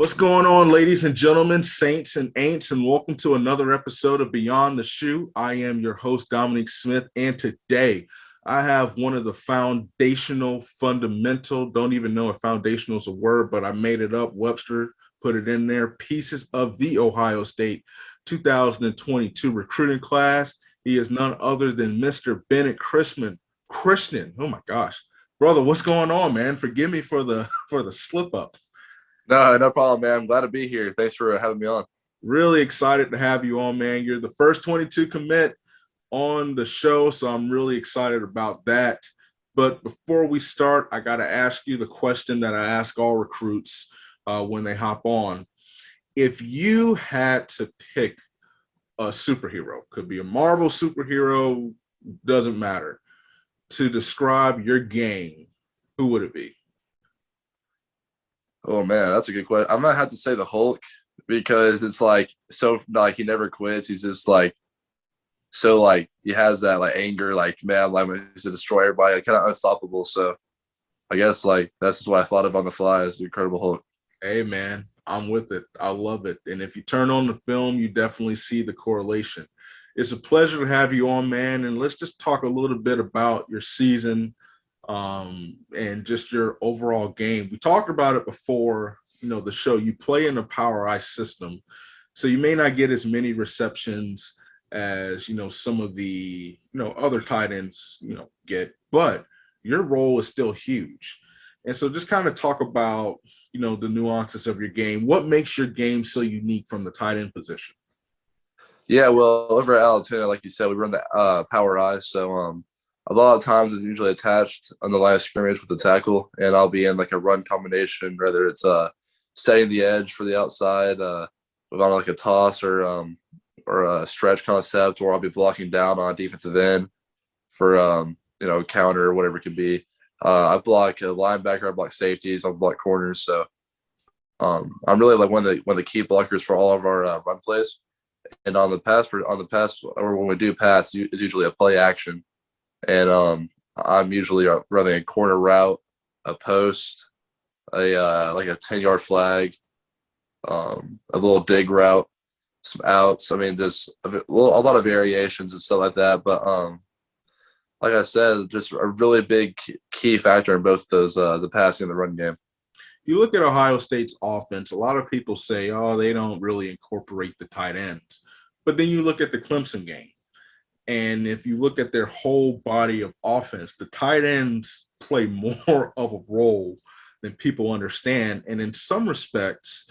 What's going on, ladies and gentlemen, saints and ain'ts, and welcome to another episode of Beyond the Shoe. I am your host, Dominic Smith, and today I have one of the fundamental, don't even know if foundational is a word, but I made it up. Webster put it in there, pieces of the Ohio State 2022 recruiting class. He is none other than Mr. Bennett Christian. Oh my gosh. Brother, what's going on, man? Forgive me for the slip up. No problem, man. I'm glad to be here. Thanks for having me on. Really excited to have you on, man. You're the first 22 commit on the show, so I'm really excited about that. But before we start, I got to ask you the question that I ask all recruits when they hop on. If you had to pick a superhero, could be a Marvel superhero, doesn't matter, to describe your game, who would it be? Oh man, that's a good question. I'm gonna have to say the Hulk because it's he never quits. He's just he has that anger, man, he's to destroy everybody, kind of unstoppable. So I guess that's just what I thought of on the fly as the Incredible Hulk. Hey man, I'm with it. I love it. And if you turn on the film, you definitely see the correlation. It's a pleasure to have you on, man. And let's just talk a little bit about your season and just your overall game. We talked about it before, the show. You play in the Power I system, so you may not get as many receptions as, some of the, other tight ends, get, but your role is still huge. And so just kind of talk about, the nuances of your game. What makes your game so unique from the tight end position? Yeah, well, over at Alatoona, like you said, we run the Power I, so a lot of times it's usually attached on the line of scrimmage with the tackle, and I'll be in a run combination, whether it's setting the edge for the outside, on a toss or a stretch concept, or I'll be blocking down on a defensive end for counter or whatever it could be. I block a linebacker, I block safeties, I block corners. So I'm really one of the key blockers for all of our run plays. And on the pass, or when we do pass, it's usually a play action. And I'm usually running a corner route, a post, a 10-yard flag, a little dig route, some outs. I mean, just a lot of variations and stuff like that. But like I said, just a really big key factor in both those, the passing and the run game. You look at Ohio State's offense, a lot of people say, oh, they don't really incorporate the tight ends. But then you look at the Clemson game. And if you look at their whole body of offense, the tight ends play more of a role than people understand. And in some respects,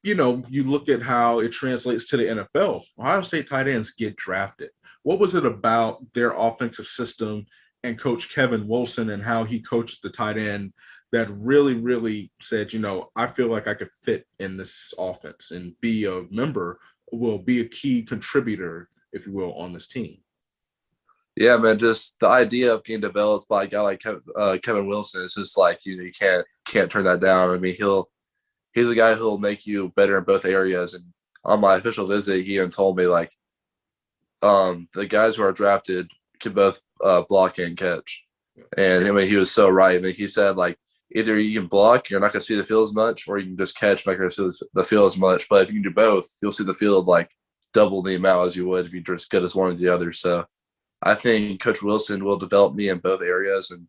you look at how it translates to the NFL. Ohio State tight ends get drafted. What was it about their offensive system and Coach Kevin Wilson and how he coaches the tight end that really, really said, I feel like I could fit in this offense and be a member, be a key contributor, if you will, on this team? Yeah, man, just the idea of getting developed by a guy like Kevin Wilson is just you can't turn that down. I mean, he's a guy who'll make you better in both areas. And on my official visit, he even told me the guys who are drafted can both block and catch. And I mean, he was so right. I mean, he said either you can block, you're not going to see the field as much, or you can just catch, not going to see the field as much. But if you can do both, you'll see the field double the amount as you would if you just get as one or the other. So I think Coach Wilson will develop me in both areas and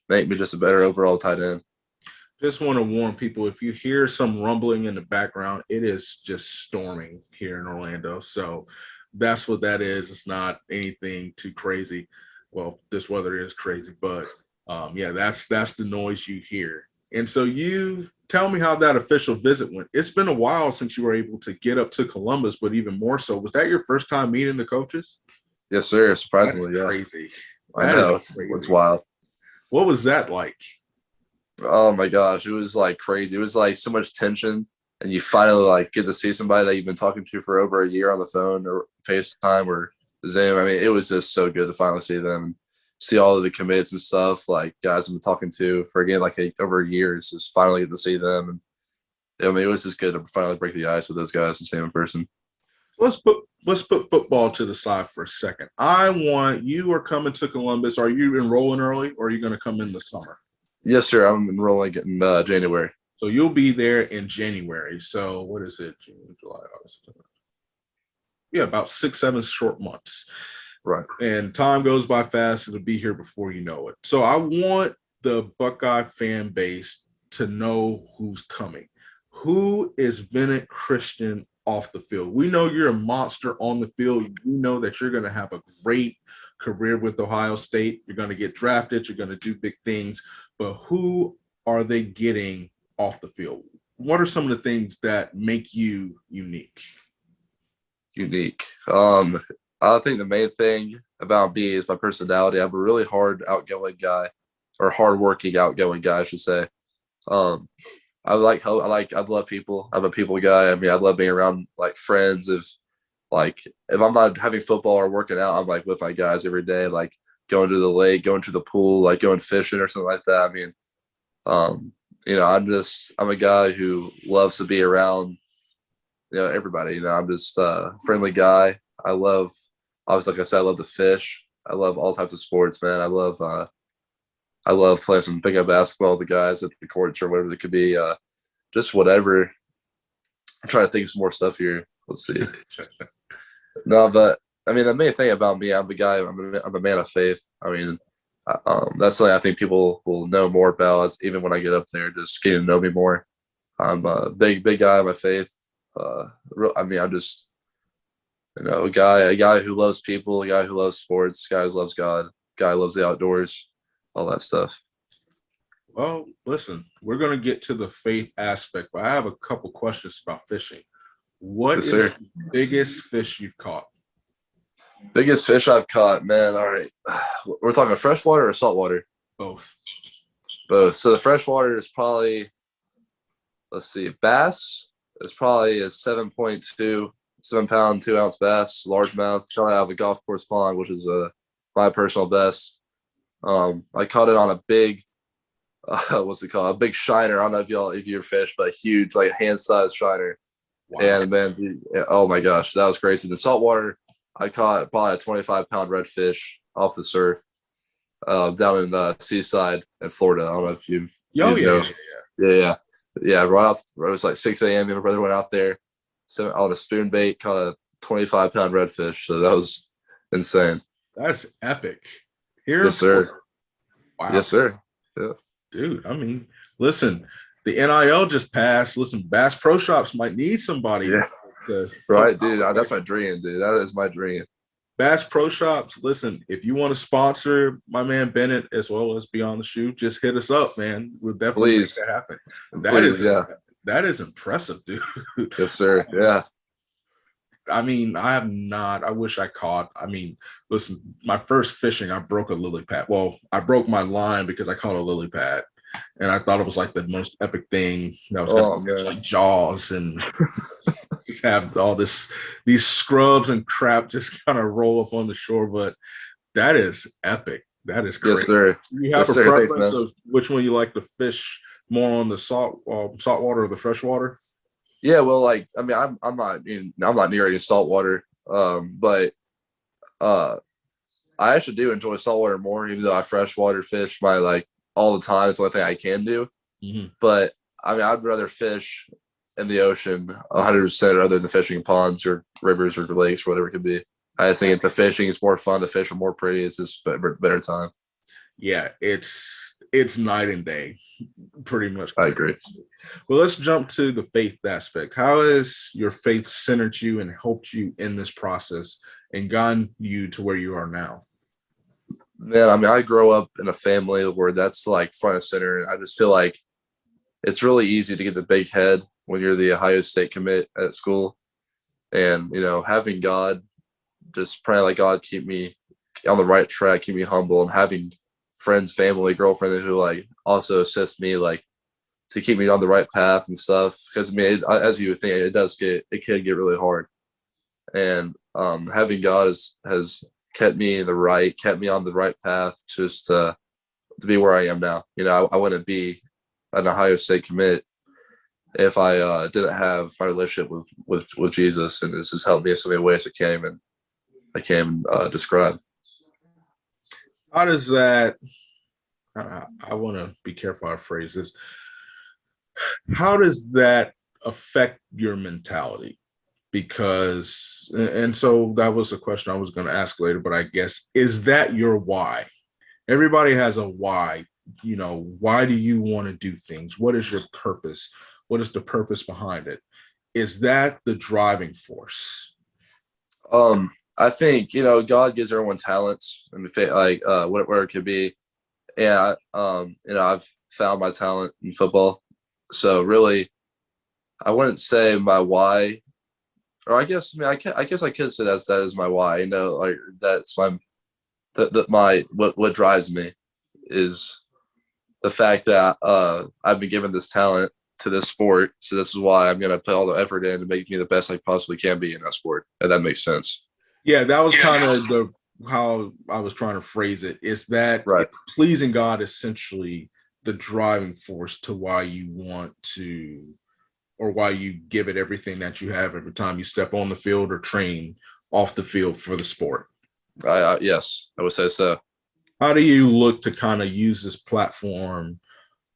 make me just a better overall tight end. Just want to warn people, if you hear some rumbling in the background, it is just storming here in Orlando. So that's what that is. It's not anything too crazy. Well, this weather is crazy, but that's the noise you hear. And so you tell me how that official visit went. It's been a while since you were able to get up to Columbus, but even more so, was that your first time meeting the coaches? Yes, sir. Surprisingly, That's yeah. crazy. I know. It's wild. What was that like? Oh my gosh, it was crazy. It was so much tension, and you finally get to see somebody that you've been talking to for over a year on the phone or FaceTime or Zoom. I mean, it was just so good to finally see them, see all of the commits and stuff. Guys I've been talking to for again over a year. It's just finally get to see them, and I mean, it was just good to finally break the ice with those guys and see them in person. Let's put football to the side for a second. You are coming to Columbus. Are you enrolling early, or are you going to come in the summer? Yes, sir. I'm enrolling in January. So you'll be there in January. So what is it? June, July, August, September. Yeah, about 6, 7 short months. Right. And time goes by fast. It'll be here before you know it. So I want the Buckeye fan base to know who's coming. Who is Bennett Christian off the field? We know you're a monster on the field. We know that you're going to have a great career with Ohio State. You're going to get drafted. You're going to do big things. But who are they getting off the field? What are some of the things that make you unique? Unique. I think the main thing about me is my personality. I'm a really outgoing guy, or hardworking, outgoing guy, I should say. I love people. I'm a people guy. I mean, I love being around like friends. If I'm not having football or working out, I'm like with my guys every day, like going to the lake, going to the pool, like going fishing or something like that. I mean, I'm a guy who loves to be around, everybody. I'm just a friendly guy. Obviously, like I said, I love to fish. I love all types of sports, man. I love playing some big up basketball with the guys at the courts or whatever it could be. Just whatever. I'm trying to think of some more stuff here. Let's see. No, but I mean, the main thing about me, I'm a man of faith. I mean, that's something I think people will know more about even when I get up there, just getting to know me more. I'm a big guy of my faith. I'm just, a guy who loves people, a guy who loves sports, a guy who loves God, a guy who loves the outdoors, all that stuff. Well, listen, we're going to get to the faith aspect, but I have a couple questions about fishing. What is the biggest fish you've caught? Biggest fish I've caught, man. All right. We're talking freshwater or saltwater? Both. So the freshwater is probably, let's see, bass is probably a 7.2, 7-pound, 2-ounce bass, largemouth, shot out of a golf course pond, which is my personal best. I caught it on a big, what's it called? A big shiner. I don't know if you're fish, but a huge, like hand-sized shiner. Wow. And man, oh my gosh, that was crazy. The saltwater, I caught probably a 25-pound redfish off the surf down in Seaside in Florida. I don't know if you've. Yeah. Right off, it was like 6 a.m. My brother went out there, on a spoon bait, caught a 25-pound redfish. So that was insane. That's epic. Here, yes, sir. Wow. Yes, sir. Yeah. Dude, I mean, listen, the NIL just passed. Listen, Bass Pro Shops might need somebody. Yeah. Right, dude. That's my dream, dude. That is my dream. Bass Pro Shops, listen, if you want to sponsor my man Bennett as well as Beyond the Shoe, just hit us up, man. We'll definitely make that happen. That is impressive, dude. Yes, sir. Yeah. I mean, I wish I caught. I mean, listen, my first fishing, I broke a lily pad. Well, I broke my line because I caught a lily pad. And I thought it was like the most epic thing. That was like Jaws and just have all these scrubs and crap just kind of roll up on the shore. But that is epic. That is crazy. Yes, sir. You have a preference of which one you like to fish more on the saltwater or the freshwater? Yeah, well, like I mean, I'm not near any saltwater, but I actually do enjoy saltwater more, even though I freshwater fish all the time. It's the only thing I can do. Mm-hmm. But I mean, I'd rather fish in the ocean 100% rather than fishing in ponds or rivers or lakes or whatever it could be. I just think the fishing is more fun. The fish are more pretty. It's just better time. Yeah, it's night and day, pretty much. I agree. Well, let's jump to the faith aspect. How has your faith centered you and helped you in this process and gotten you to where you are now? Man, I mean, I grow up in a family where that's like front and center. I just feel like it's really easy to get the big head when you're the Ohio State commit at school. And, having God, just praying like God keep me on the right track, keep me humble, and having friends, family, girlfriend who also assist me to keep me on the right path and stuff. Because I mean, as you would think, it can get really hard. And having God has kept me on the right path just to be where I am now. I wouldn't be an Ohio State commit if I didn't have my relationship with Jesus, and this has helped me in so many ways I can't describe. How does that? I want to be careful how I phrase this. How does that affect your mentality? Because, and so that was a question I was going to ask later, but I guess, is that your why? Everybody has a why. Why do you want to do things? What is your purpose? What is the purpose behind it? Is that the driving force? I think God gives everyone talents and whatever it could be. Yeah, I've found my talent in football. So really, I wouldn't say my why, or I guess I could say that is my why. Like that's my what drives me is the fact that I've been given this talent to this sport. So this is why I'm gonna put all the effort in to make me the best I possibly can be in that sport. If that makes sense. Yeah, that was kind of how I was trying to phrase it. Is that Right. pleasing God essentially the driving force to why you want to, or why you give it everything that you have every time you step on the field or train off the field for the sport? Yes, I would say so. How do you look to kind of use this platform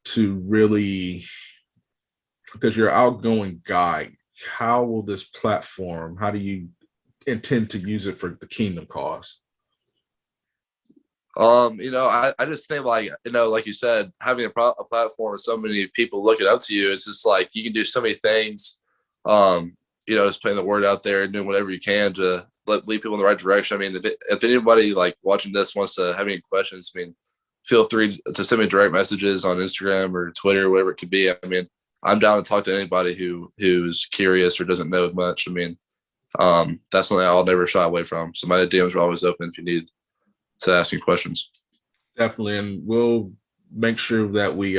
to really, because you're an outgoing guy, how will this platform, how do you intend to use it for the kingdom cause? I just think like you said, having a platform with so many people looking up to you is just like you can do so many things. Just putting the word out there and doing whatever you can to lead people in the right direction. I mean, if anybody like watching this wants to have any questions, I mean, feel free to send me direct messages on Instagram or Twitter, whatever it could be. I mean, I'm down to talk to anybody who's curious or doesn't know much. I mean, that's something I'll never shy away from. So my DMs are always open if you need to ask you questions. Definitely, and we'll make sure that we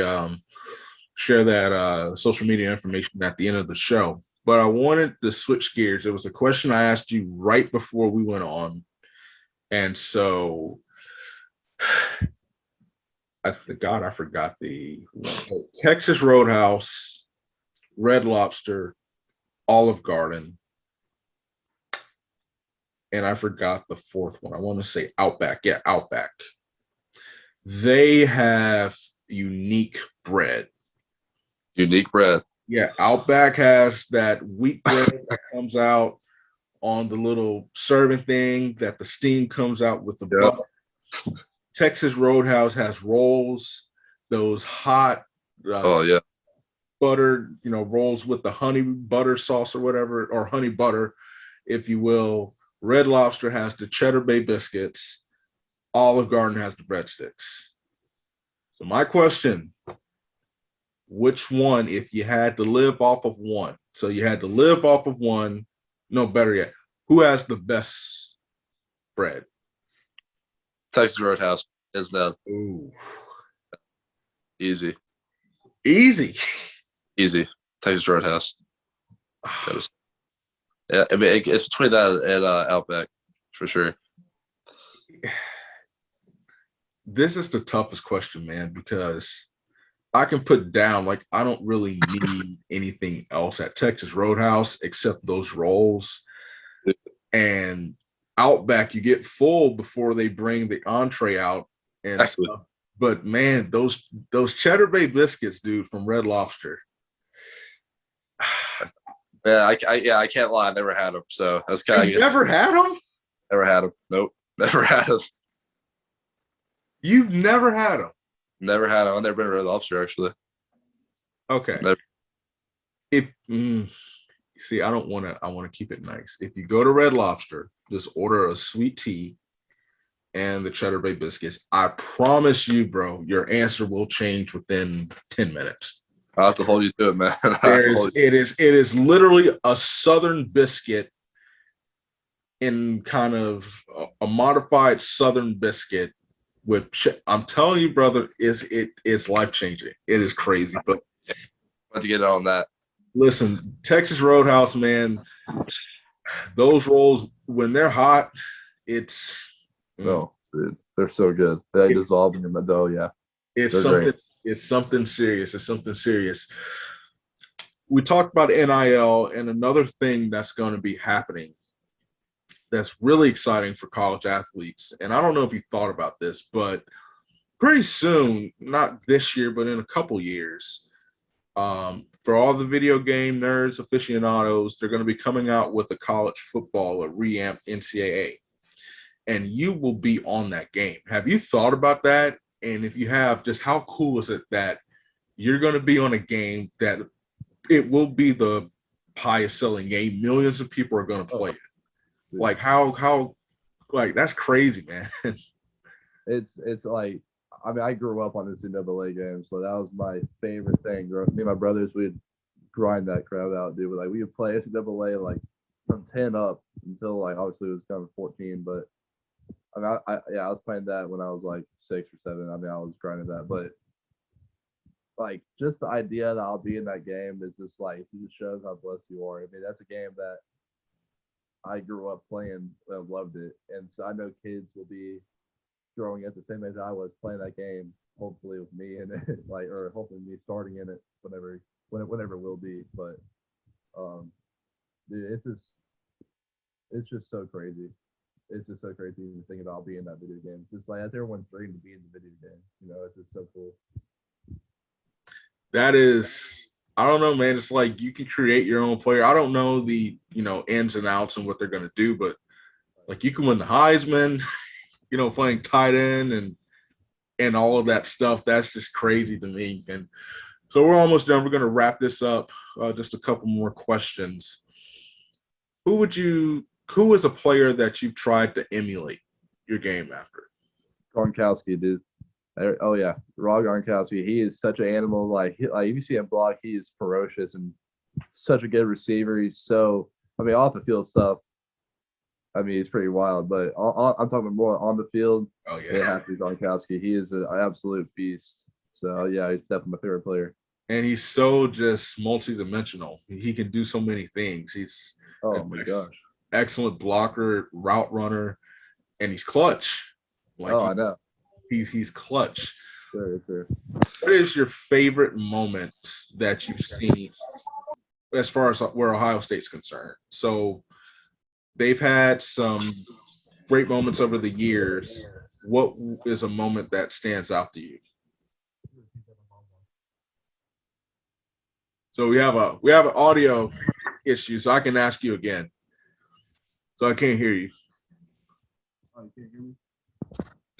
share that social media information at the end of the show. But I wanted to switch gears. It was a question I asked you right before we went on, and so I forgot the Texas Roadhouse, Red Lobster, Olive Garden, and I forgot the fourth one. I want to say Outback. Yeah, Outback. They have unique bread. Unique bread. Yeah, Outback has that wheat bread that comes out on the little serving thing that the steam comes out with the butter. Texas Roadhouse has rolls, those hot butter, rolls with the honey butter sauce or whatever, or honey butter, if you will. Red Lobster has the Cheddar Bay biscuits. Olive Garden has the breadsticks. So my question, which one, if you had to live off of one, so you had to live off of one, no, better yet, who has the best bread? Texas Roadhouse is that. Ooh. Easy. Texas Roadhouse. Yeah, I mean, it's between that and Outback for sure. This is the toughest question, man, because I can put down, like, I don't really need anything else at Texas Roadhouse except those rolls. And Outback, you get full before they bring the entree out and stuff. But man, those Cheddar Bay biscuits, dude, from Red Lobster. Yeah, I can't lie. I never had them, so that's kind of. You never had them? Never had them. Nope, never had them. You've never had them? Never had them. I've never been to Red Lobster actually. Okay. See, I want to keep it nice. If you go to Red Lobster, just order a sweet tea and the Cheddar Bay biscuits. I promise you, bro, your answer will change within 10 minutes. I'll have to hold you to it, man. It is literally a Southern biscuit in kind of a modified Southern biscuit with, I'm telling you, brother, it is life-changing. It is crazy, but I have to get on that. Listen, Texas Roadhouse, man, those rolls, when they're hot, it's dude, they're so good. They dissolve in the dough. Yeah, it's something. Great. It's something serious. It's something serious. We talked about NIL, and another thing that's going to be happening that's really exciting for college athletes. And I don't know if you thought about this, but pretty soon, not this year, but in a couple years, For all the video game nerds, aficionados, they're going to be coming out with a college football, a revamped NCAA, and you will be on that game. Have you thought about that? And if you have, just how cool is it that you're going to be on a game that it will be the highest selling game? Millions of people are going to play it. Like how like that's crazy, man. It's like, I mean, I grew up on the NCAA game, so that was my favorite thing. Me and my brothers, we'd grind that crowd out, dude. Like we would play NCAA like from 10 up until like obviously it was kind of 14. But I mean, I was playing that when I was like 6 or 7. I mean, I was grinding that, but like just the idea that I'll be in that game is just like it just shows how blessed you are. I mean, that's a game that I grew up playing and loved it, and so I know kids will be growing at the same age I was playing that game, hopefully with me in it, like, or hopefully me starting in it whenever it will be. But dude, it's just so crazy. It's just so crazy to think about being in that video game. It's just like that's everyone's dream to be in the video game. You know, it's just so cool. That is, I don't know, man. It's like you can create your own player. I don't know the, ins and outs and what they're going to do, but like you can win the Heisman, playing tight end and all of that stuff. That's just crazy to me. And so we're almost done. We're going to wrap this up. Just a couple more questions. Who is a player that you've tried to emulate your game after? Gronkowski, dude. Oh yeah, Rob Gronkowski. He is such an animal. Like if you see him block, he is ferocious and such a good receiver. He's so. I mean, off the field stuff. I mean, he's pretty wild. But I'm talking more on the field. Oh yeah, it has to be Gronkowski. He is an absolute beast. So yeah, he's definitely my favorite player. And he's so just multidimensional. He can do so many things. He's my gosh, excellent blocker, route runner, and he's clutch. I know. He's clutch. Sure. What is your favorite moment that you've seen as far as where Ohio State's concerned? So they've had some great moments over the years. What is a moment that stands out to you? So we have an audio issue, so I can ask you again. So I can't hear you. Oh, you can't hear me?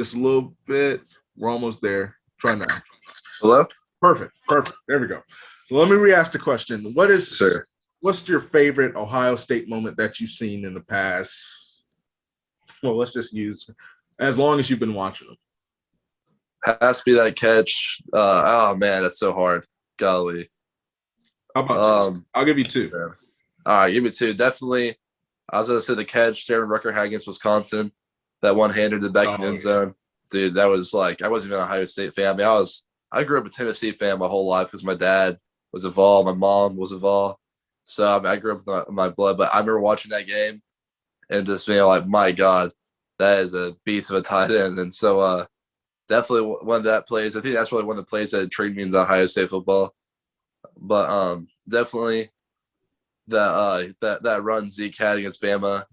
Just a little bit. We're almost there. Try now. Hello? Perfect. There we go. So let me re-ask the question. What's your favorite Ohio State moment that you've seen in the past? Well, let's just use as long as you've been watching them. Has to be that catch. Oh man, that's so hard. Golly. How about two? I'll give you 2. Yeah. All right, give me 2. Definitely. I was gonna say the catch Darren Rucker had against Wisconsin. That one-hander to the back of the end zone. Dude, that was like, I wasn't even an Ohio State fan. I mean, I grew up a Tennessee fan my whole life because my dad was a Vol, my mom was a Vol. So I mean, I grew up with my blood, but I remember watching that game and just being like, my God, that is a beast of a tight end. And so definitely one of that plays. I think that's really one of the plays that intrigued me in the Ohio State football. But definitely that run Zeke had against Bama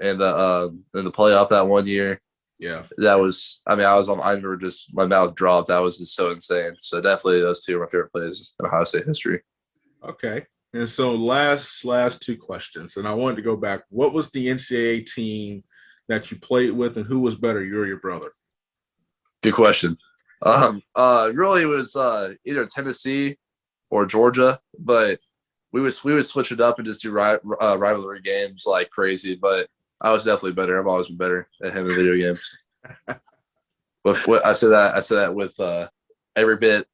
and in the playoff that one year. Yeah. That was, I mean, I remember just my mouth dropped. That was just so insane. So definitely those 2 are my favorite plays in Ohio State history. Okay. And so last 2 questions. And I wanted to go back. What was the NCAA team that you played with and who was better, you or your brother? Good question. Really it was either Tennessee or Georgia, but we would switch it up and just do rivalry games like crazy. But I was definitely better. I've always been better at him in video games. But I said that with every bit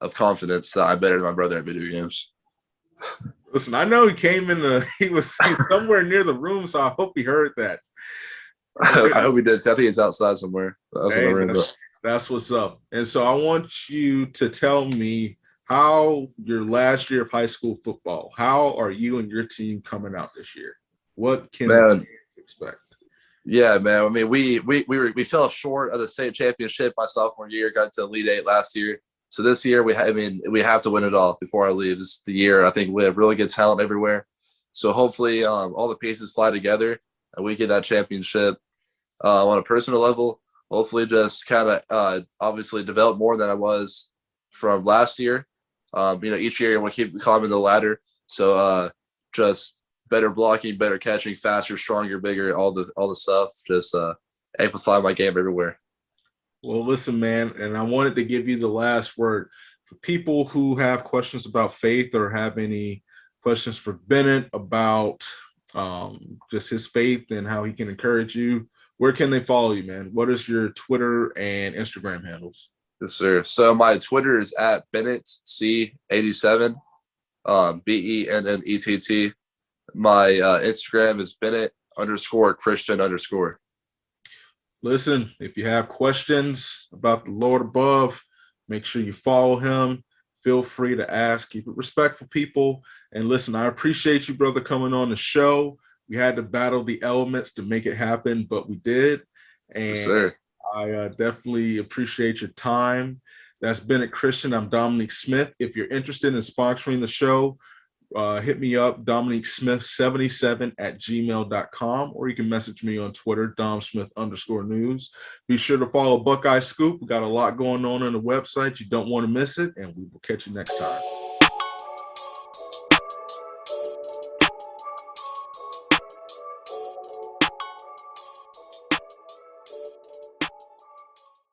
of confidence that I'm better than my brother at video games. Listen, I know he's somewhere near the room, so I hope he heard that. I hope he did. I think he's outside somewhere. That's what's up. And so I want you to tell me how your last year of high school football, how are you and your team coming out this year? What can we expect? Yeah, man. I mean, we fell short of the state championship my sophomore year, got to Elite 8 last year. So this year we have to win it all before I leave. This is the year. I think we have really good talent everywhere. So hopefully all the pieces fly together and we get that championship. On a personal level, hopefully just kind of obviously develop more than I was from last year. Each year you want to keep climbing the ladder. So just better blocking, better catching, faster, stronger, bigger, all the stuff. Just amplify my game everywhere. Well, listen, man, and I wanted to give you the last word. For people who have questions about faith or have any questions for Bennett about just his faith and how he can encourage you, where can they follow you, man? What is your Twitter and Instagram handles? Yes, sir. So my Twitter is at Bennett C87, BENNETT. My Instagram is Bennett_Christian_. Listen, if you have questions about the Lord above, make sure you follow him. Feel free to ask. Keep it respectful, people. And listen, I appreciate you, brother, coming on the show. We had to battle the elements to make it happen, but we did. And Yes, sir. I definitely appreciate your time. That's Bennett Christian. I'm Dominique Smith. If you're interested in sponsoring the show, hit me up, DominiqueSmith77@gmail.com, or you can message me on Twitter, DomSmith_news. Be sure to follow Buckeye Scoop. We got a lot going on the website. You don't want to miss it, and we will catch you next time.